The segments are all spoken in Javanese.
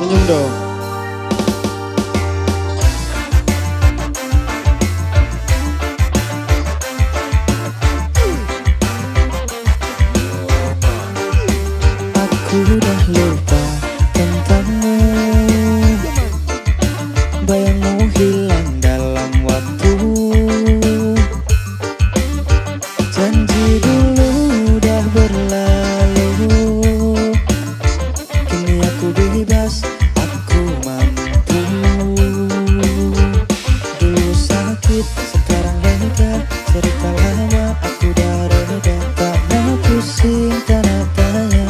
Senyum dong. Aku udah lupa tentangmu, bayangmu hilang dalam waktu. Janji dulu udah berlalu, kini aku bebas, aku mampu. Dulu sakit, sekarang lega, cerita lama aku udah reda. Tak mau pusing tanda tanya,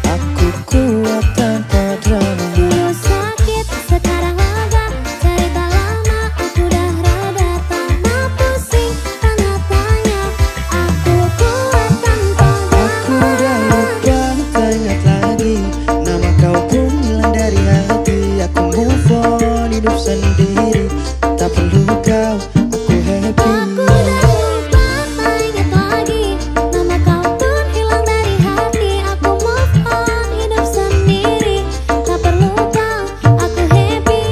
aku kuat tanpa drama. Dulu sakit, sekarang lega, cerita lama aku udah reda. Tak mau pusing, tanda tanya, aku kuat tanpa Aku udah lupa, tak ingat lagi nama kau pun hilang dari hati. Aku move on, hidup sendiri, tak perlu kau, aku happy. Aku udah lupa, tak ingat lagi nama kau pun hilang dari hati. Aku move on, hidup sendiri, tak perlu kau, aku happy.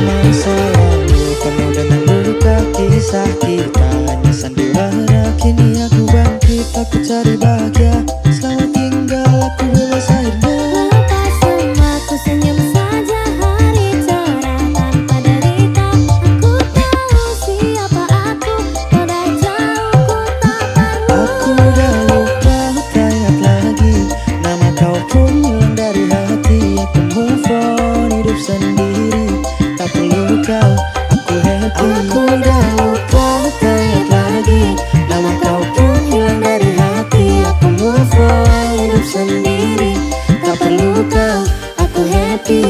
Masa lalu penuh dengan luka, kisah kita hanya sandiwara. Kini aku bangkit, aku cari bahagia. Selamat tinggal, aku bebas akhirnya. Lepas semua ku senyum saja, hari cerah tanpa derita. Aku tahu siapa aku, kau dah jauh, ku tak perlu. Aku udah lupa, tak ingat lagi nama kau pun hilang dari hati. Aku move on, hidup sendiri, tak perlu kau, aku happy. Aku udah lupa, tak ingat lagi nama kau pun hilang dari hati. Aku move on, hidup sendiri, tak perlu kau, aku happy.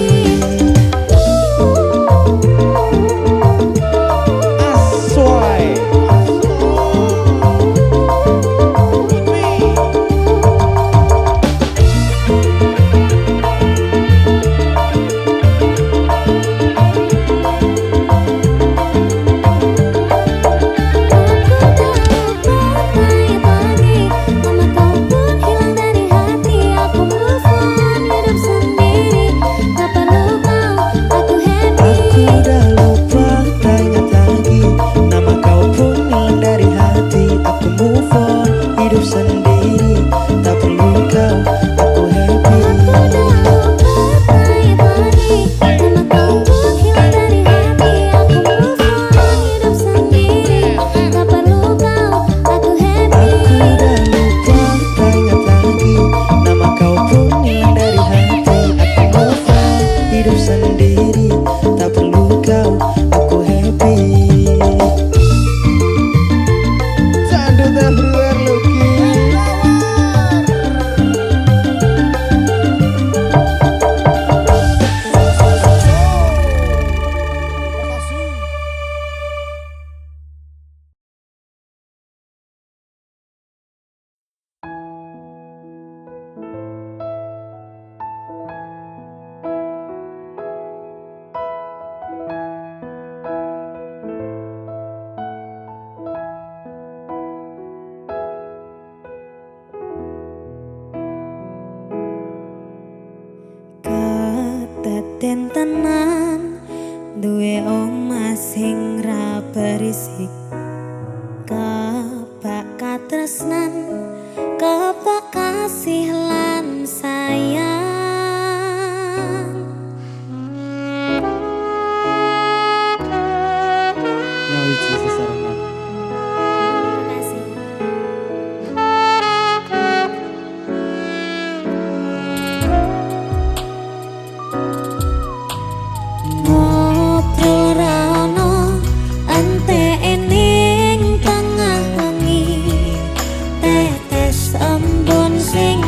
Aswai. Aku udah lupa, tak ingat lagi nama kau pun hilang dari hati. Aku move on, hidup sendiri, tak perlu kau, aku happy. Aku udah lupa, tak ingat lagi nama kau pun hilang dari hati. Aku move on, hidup sendiri, tak perlu kau, aku happy. Aku udah lupa, tak ingat lagi nama kau pun hilang dari hati. Aku move on, hidup sendiri, tak perlu kau, aku happy. Sandut everywhere looking. Kadaden tenan duwe omah sing ra berisik. Kebak katresnan, kebak kasih lan sayang. Nyawiji sesarengan. Kasih. Ngobrol ra ono ente ening tengah wengi, tetes embun sing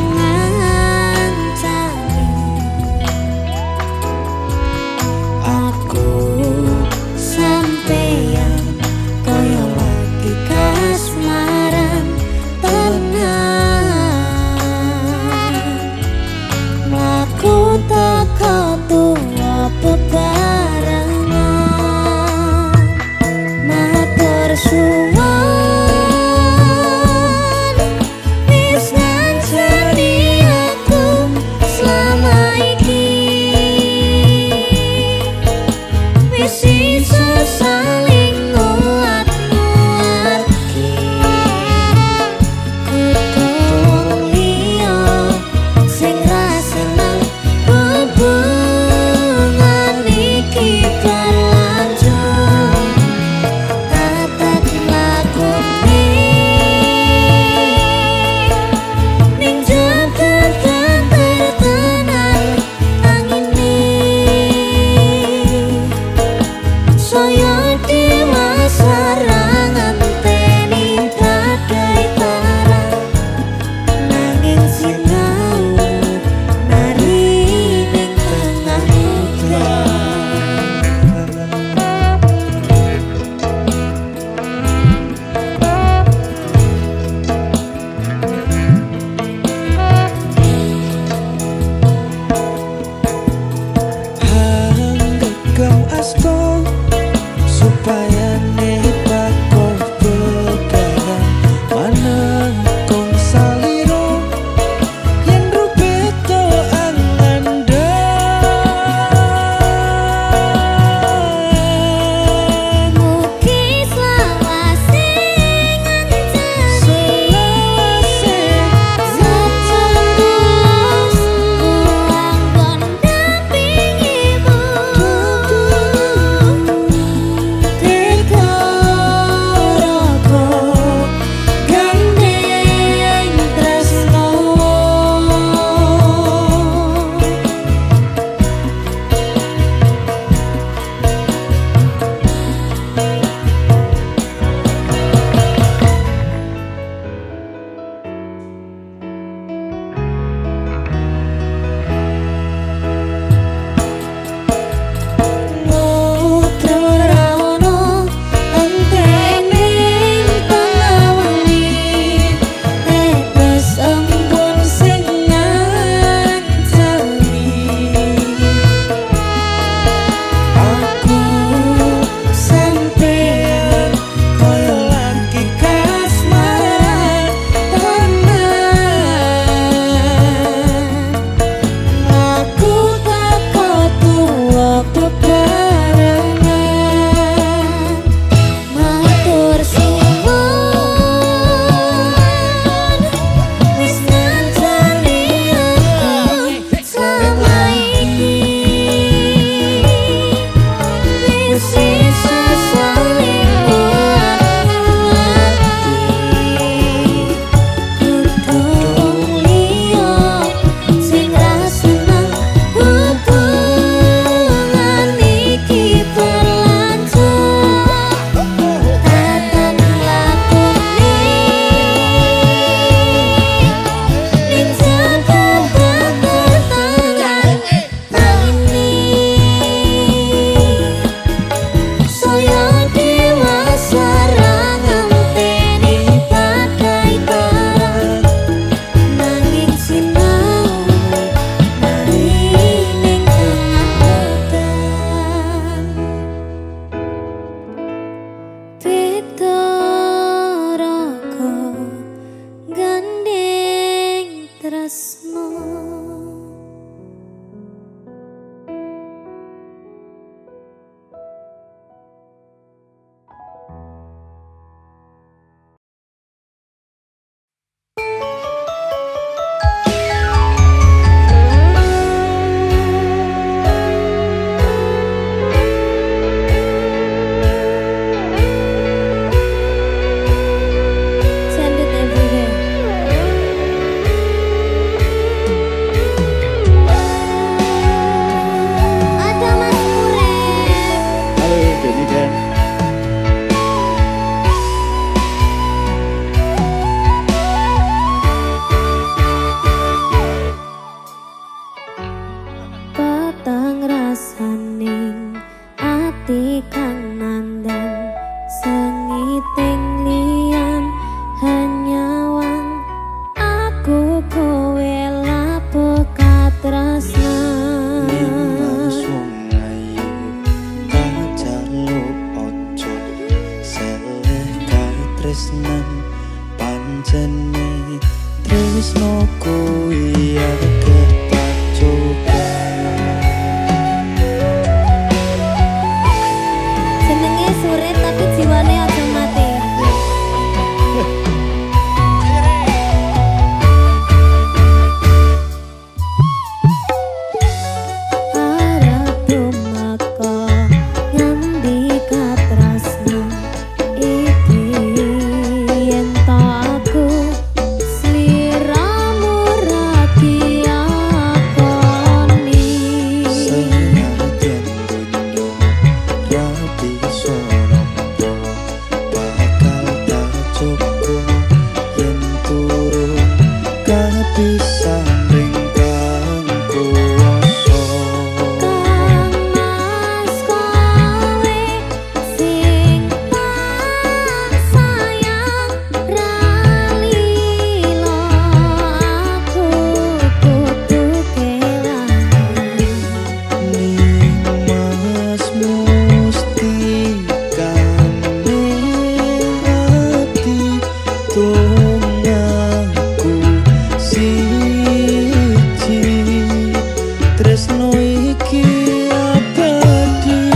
tresno iki abadi.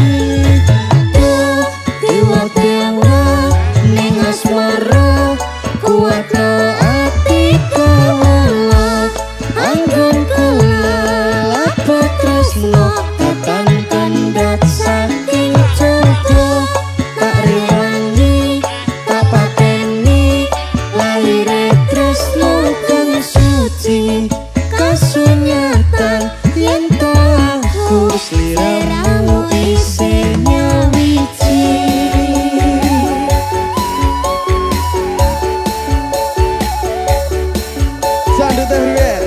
Tuh dewa-dewa ning asmara kuatno ati kula. Anggun kula lapo tresno tatang kandat saking jogo. Tak rewangi tak pateni lahire tresno kang suci. Kasunyatan yen aku sliramu isinya wiji. Sandut everywhere.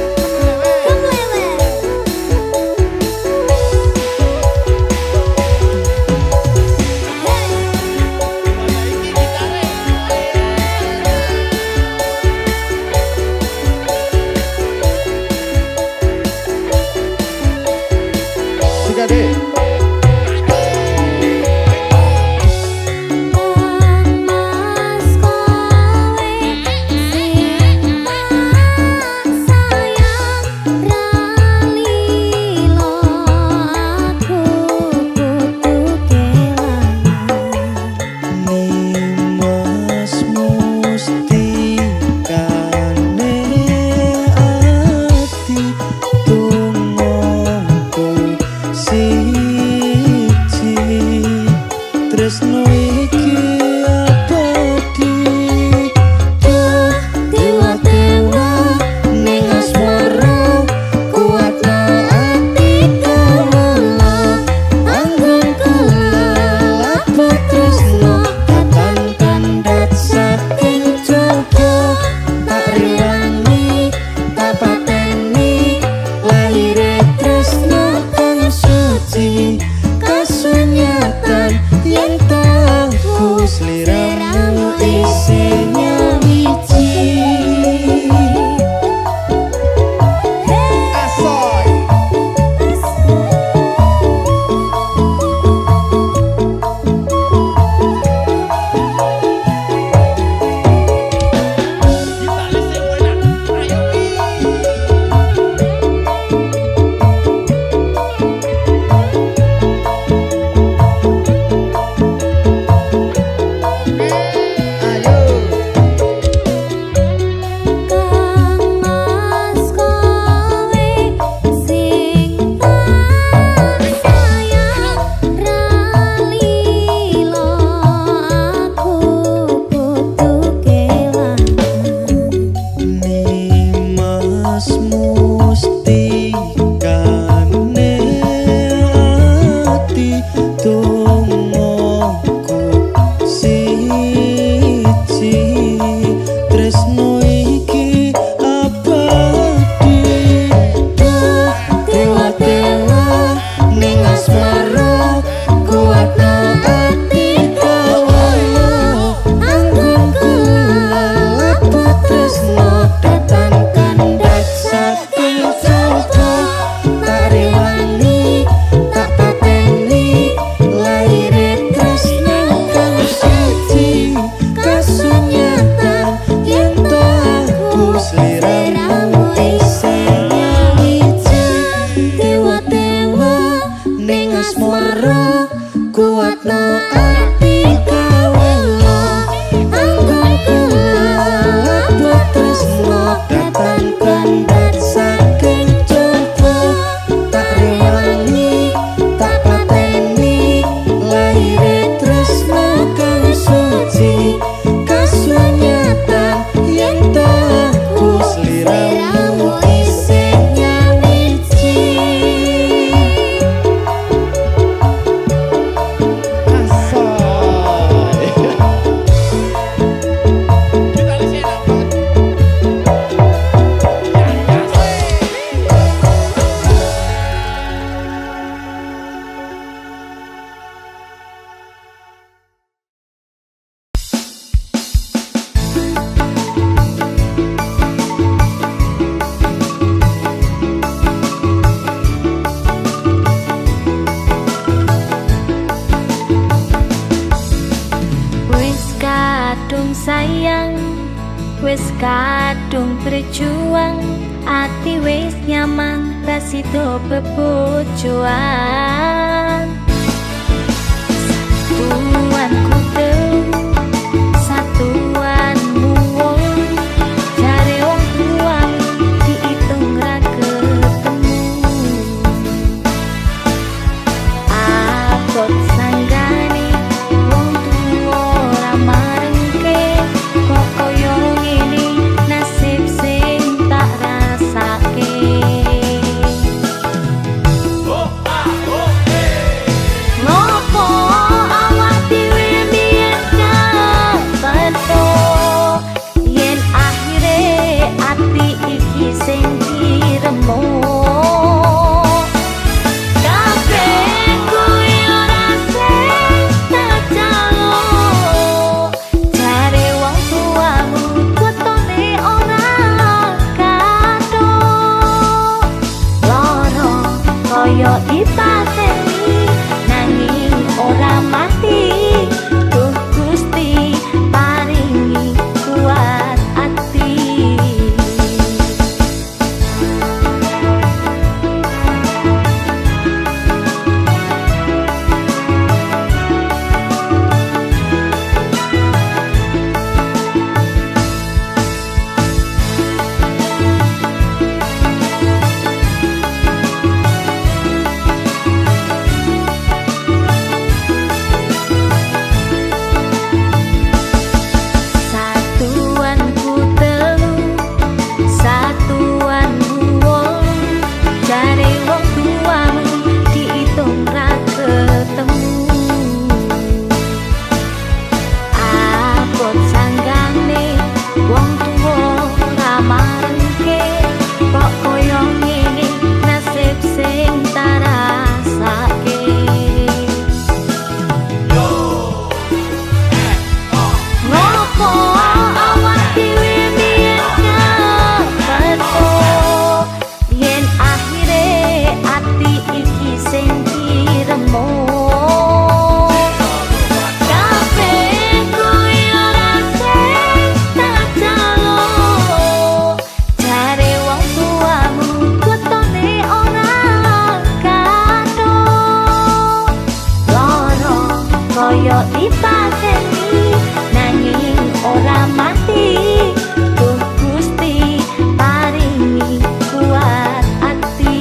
Tresno iki abadi. Tuh dewa-dewa ning asmara kuatno ati kula. Anggun kula lapo tresno tatang kandat saking jogo. Tak rewangi tak pateni lahire tresno kang suci. Kasunyatan yen tahu sliramu isinya wiji. Asoy. Tresno iki abadi. Tuh dewa-dewa ning asmara kuatno ati kula. Anggun kula lapo tresno datang kandat saking jogo. Tak rewangi tak pateni lahire tresno kang suci. Kasunyatan yen aku sliramu isinya wiji. Dewa-dewa ning asmara kuatno ati kula. Anggun kula lapo tresno datang kandat saking jogo. Tak rewangi tak pateni lahire tresno kang suci. Kasunyatan yen tahu sliramu isinya wiji. Wis kadung berjuang, ati wis nyaman, Sido bebojoan Tuan kude Satuan muwong Jare wong tuang diitung ra ketemu Abot sanggane wong tuwa ra marengke kok koyo ngene nasib sing tak rasake Koyo dipateni nanging ora mati Duh Gusti paringi kuat ati Koyo dipateni nanging ora mati Duh Gusti paringi kuat ati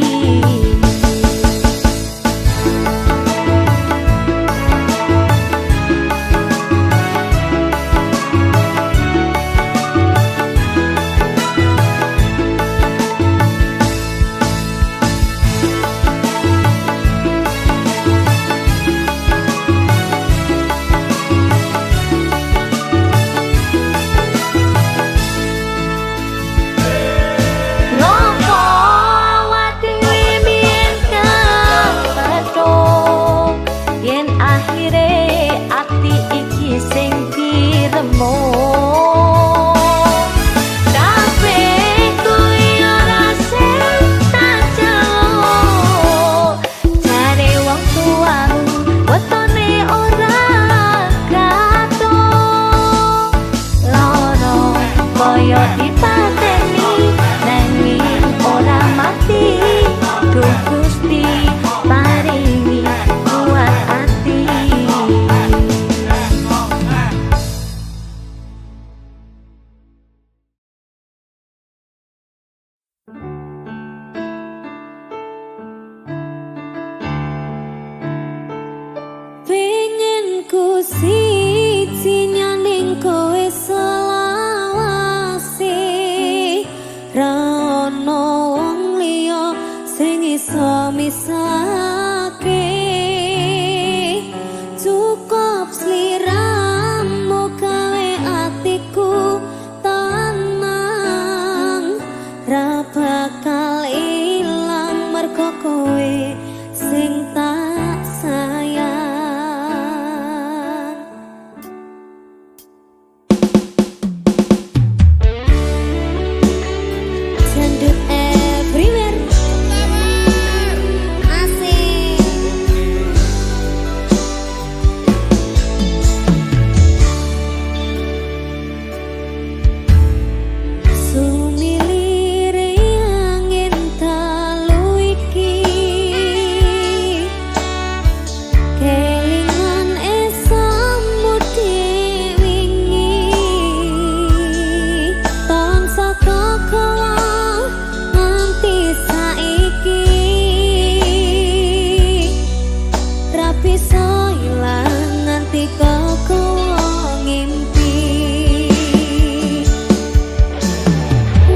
iso ilang nganti kokowo ngimpi.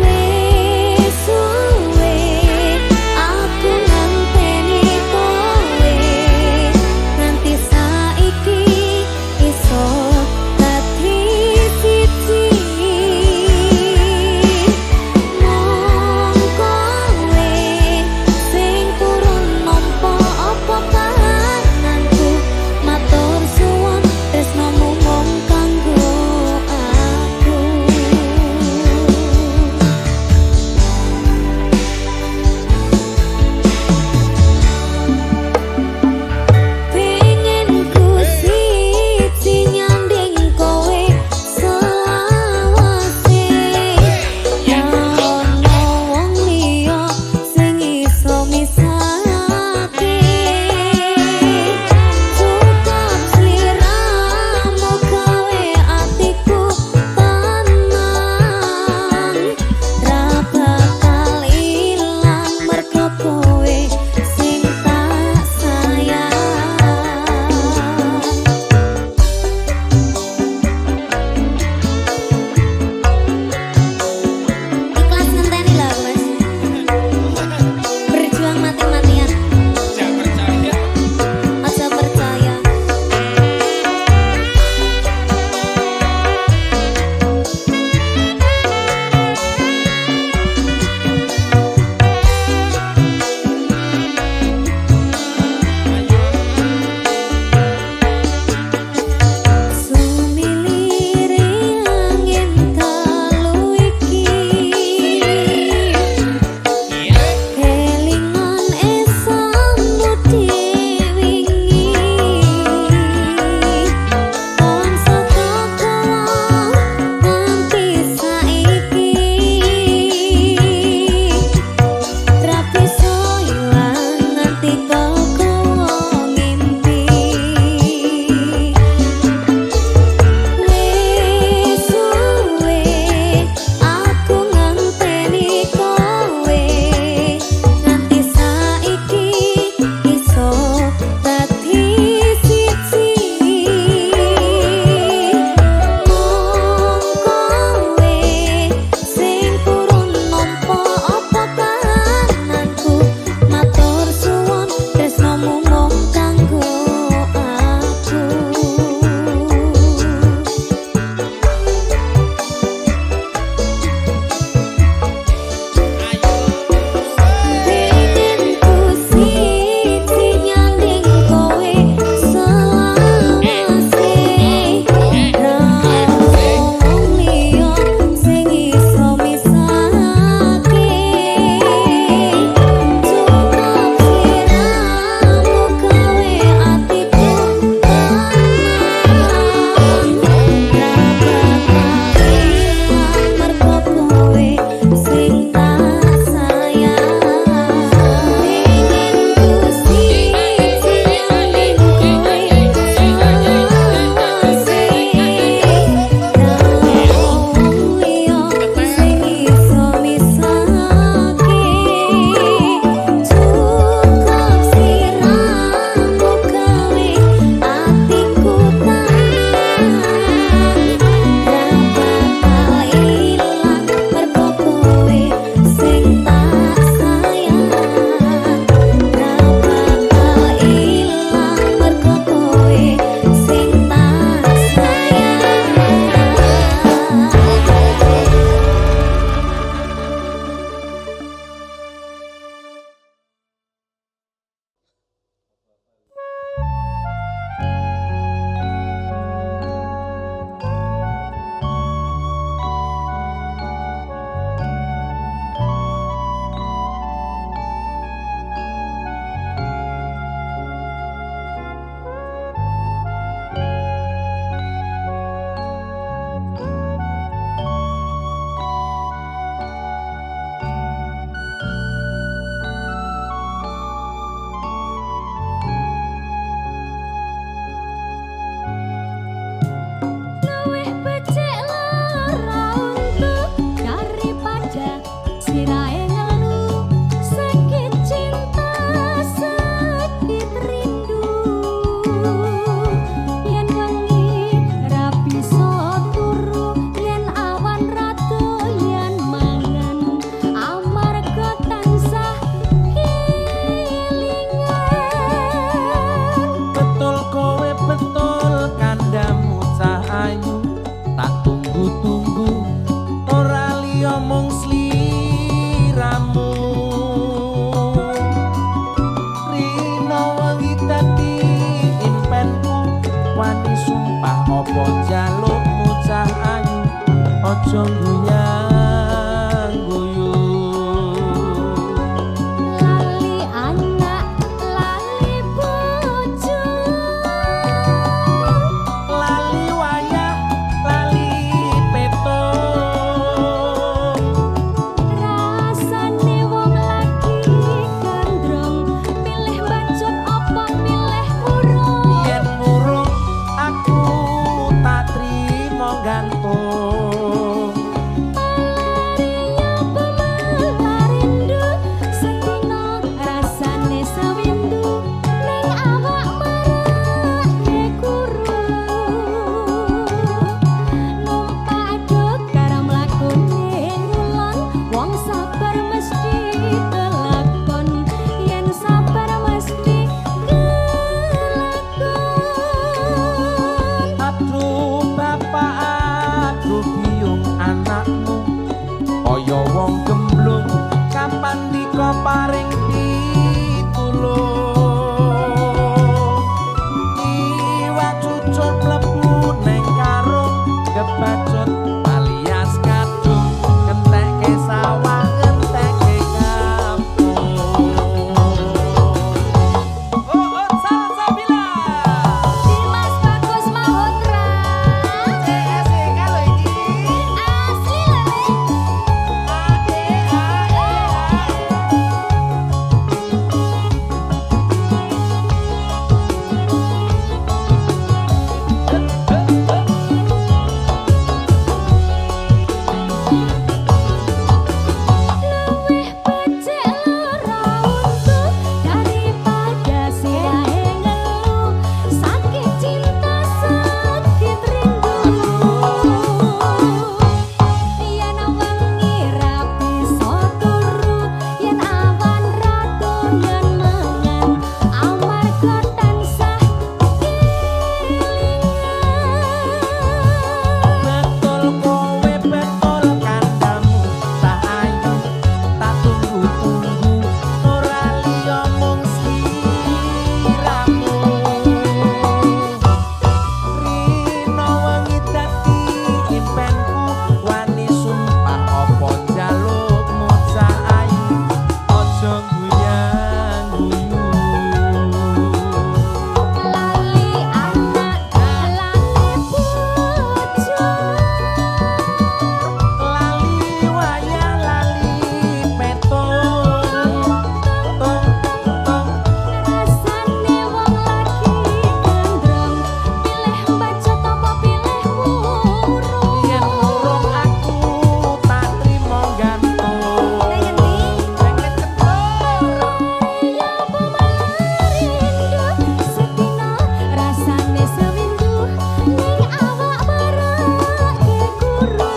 Wes suwe aku ngenteni kowe nganti saiki iso dadi siji. Mong kowe sing turun nampa apa kahananku sumpah apa jalukmu cah ayu aja guyang guyu lali anak lali bojo lali wayah lali peto rasane wong lagi gandrong pilih bacot apa pilih urung yen murung aku tak trimo gantung Rindu setino rasane sewindu ning awak marake guru numpak aduk karo mlakune ngulon wong sabar mesti kelakon yen sabar mesti kelakon aduh bapak aduh biung anakmu kaya wong gemblung kapan dika paring pitulung iwak cucuk mlebu neng karung kebacut alias kadung ngentekke sawah ngentekke kampung salsabila Dimas Bagus Mahotra CS kalau iki asli luwih becik lara untu daripada sirahe ngeluh sakit cinta sakit rindu yen wengi ra bisa turu yen awan ra doyan mangan amarga tansah betul kowe betul kandamu tak ayu tak tunggu-tunggu ora liya mung sliramu rino wengi dadi impenku wani sumpah apa jalukmu cah ayu aja guyang guyu lali anak lali bojo lali wayah lali peto tong tong rasane wong lagi gandrong pilih bacot apa pilih murung yen murung aku tak trimo gantung ngendi pengen ketemu ya rindu setino rasane sewindu ning awak marake guru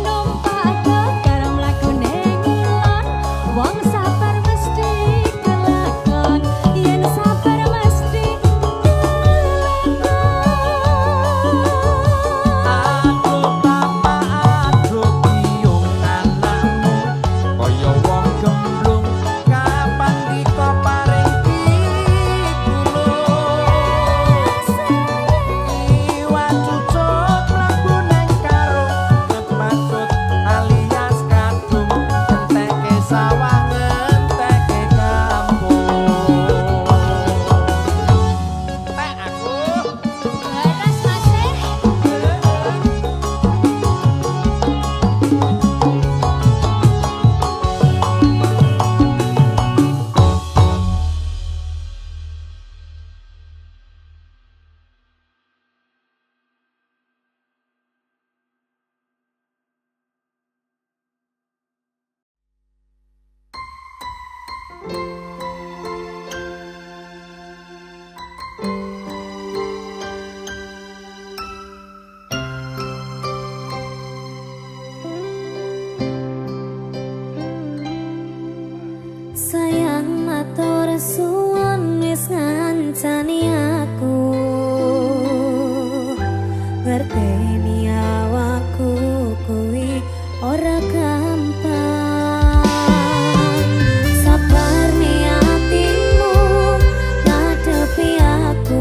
numpak aduk karo mlakune ngulon wong sabar mesti kelakon yen sabar mesti kelakon aduh bapak aduh biung anakmu kaya wong gemblung kapan dika paring pitulung iwak cucuk mlebu neng karung kebacut alias kadung ngentekke sawah ngentekke kampung tek aku Leres masih sayang matur suwun wis ngancani aku ngerteni awakku kuwi ora gampang sabar nih atimu ngadepi aku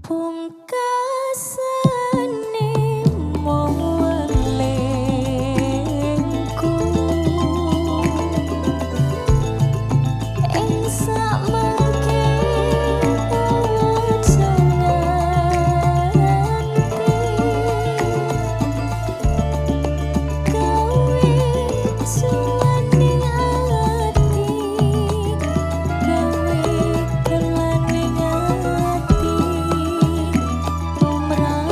pungkasane mung welingku ing samangke gawe kelaning ati tumrap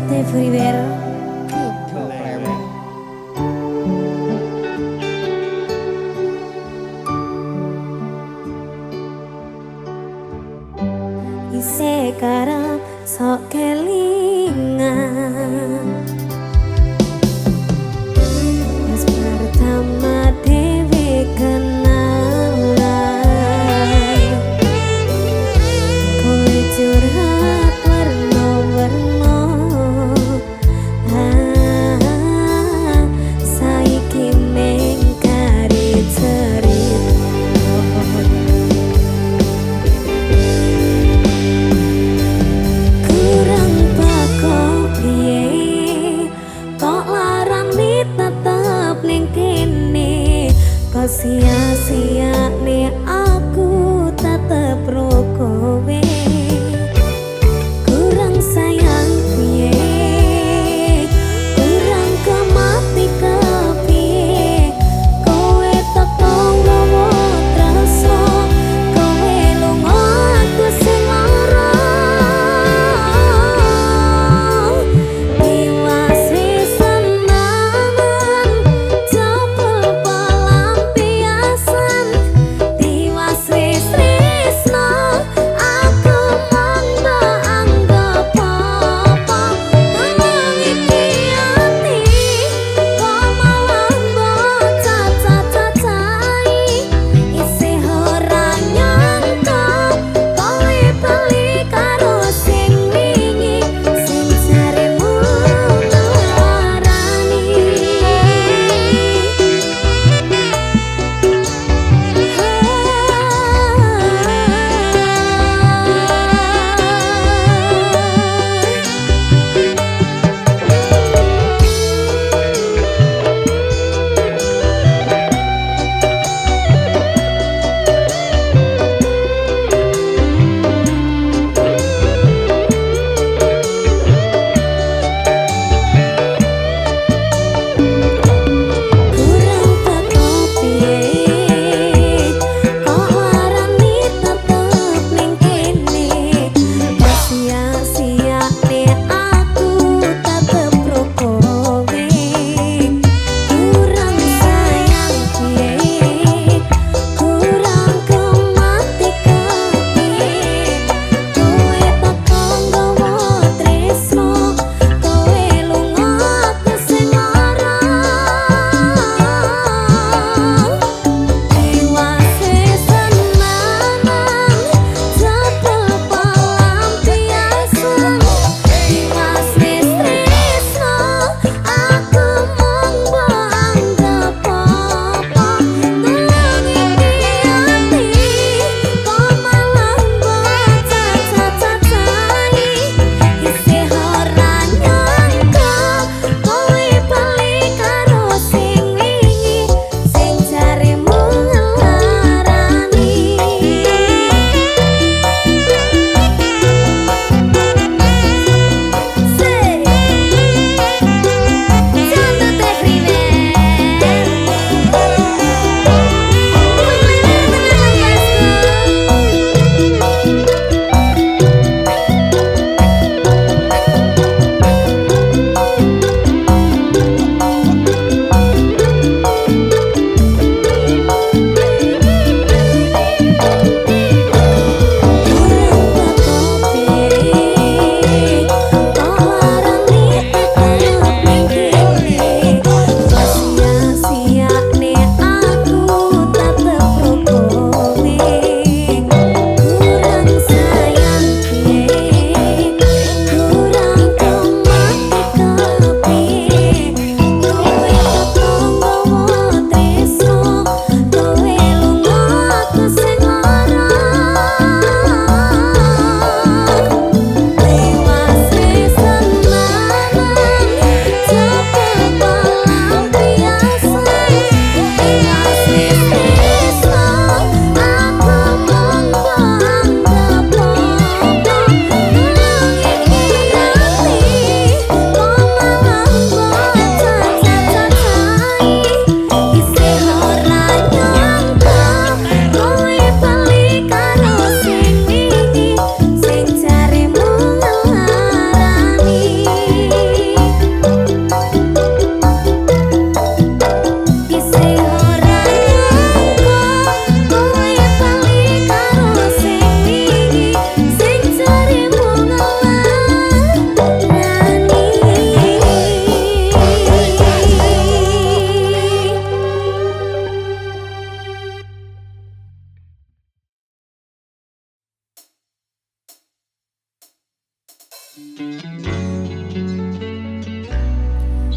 Everywhere. Sekarang sok kelingan pas pertama dewe kenalan kowe curhat warna-warna saiki mengkari cerita kok larang tetep ning kene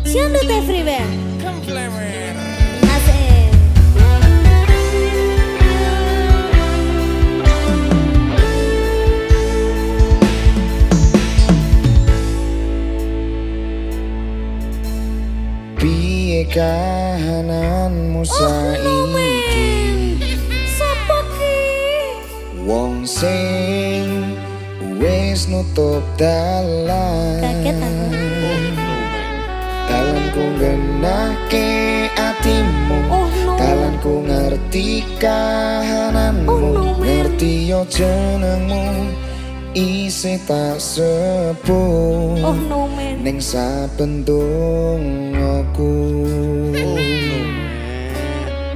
Syandut everywhere. Complemen. Asik. Piye kahananmu saiki? Sopo ki? Wong sing wis nutup dalan. Kaget aku. Dalanku ngenake atimu. Oh no. Dalanku ngerti kahananmu. Oh no, man. Ngerti yo jenengmu. Isih tak sepuh. Oh no man. Ning saben dongaku.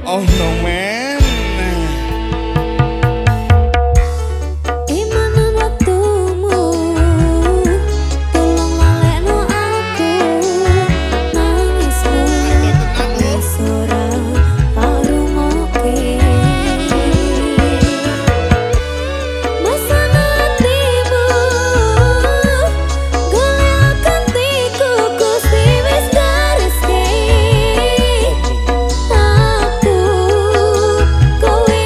Oh no man. Imanan waktumu, tolong lalekno aku. Nangismu, wis ora arungoke. Masana hatimu, golek gantiku, Gusti wis gareske. Aku kowe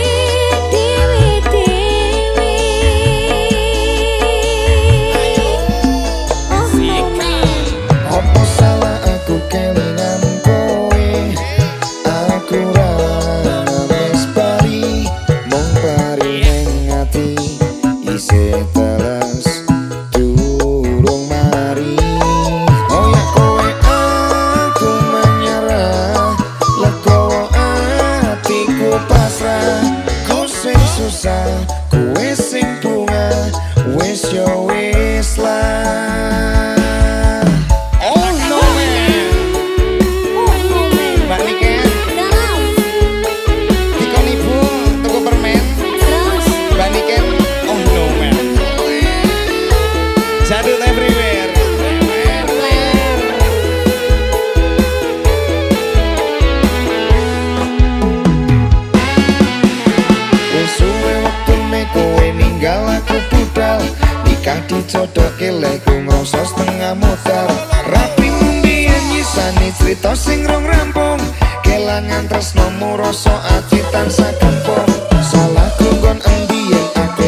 dewe-dewe. Oh no man. Apa salah aku kelingan kowe? Aku ra wis bari, mung bari ning ati isih teles durung mari. Oh ya kowe aku menyerah, legowo atiku pasrah. Ku sing susah, kowe sing bunga, wis yo wis lah. Oh no man. Oh no man. Mbak Niken, Dalam. dikon ibu tuku permen. Terus. Mbak Niken, oh no man. Syandut everywhere. Wis suwe wektune kowe ninggal aku budal. Nikah dijodohke leku ngrasa setengah modal. Rapi mbiyen nyisani crita sing rong rampung. Kelangan tresnomu rasa ati tansah kempung. Salahku kon endi yen aku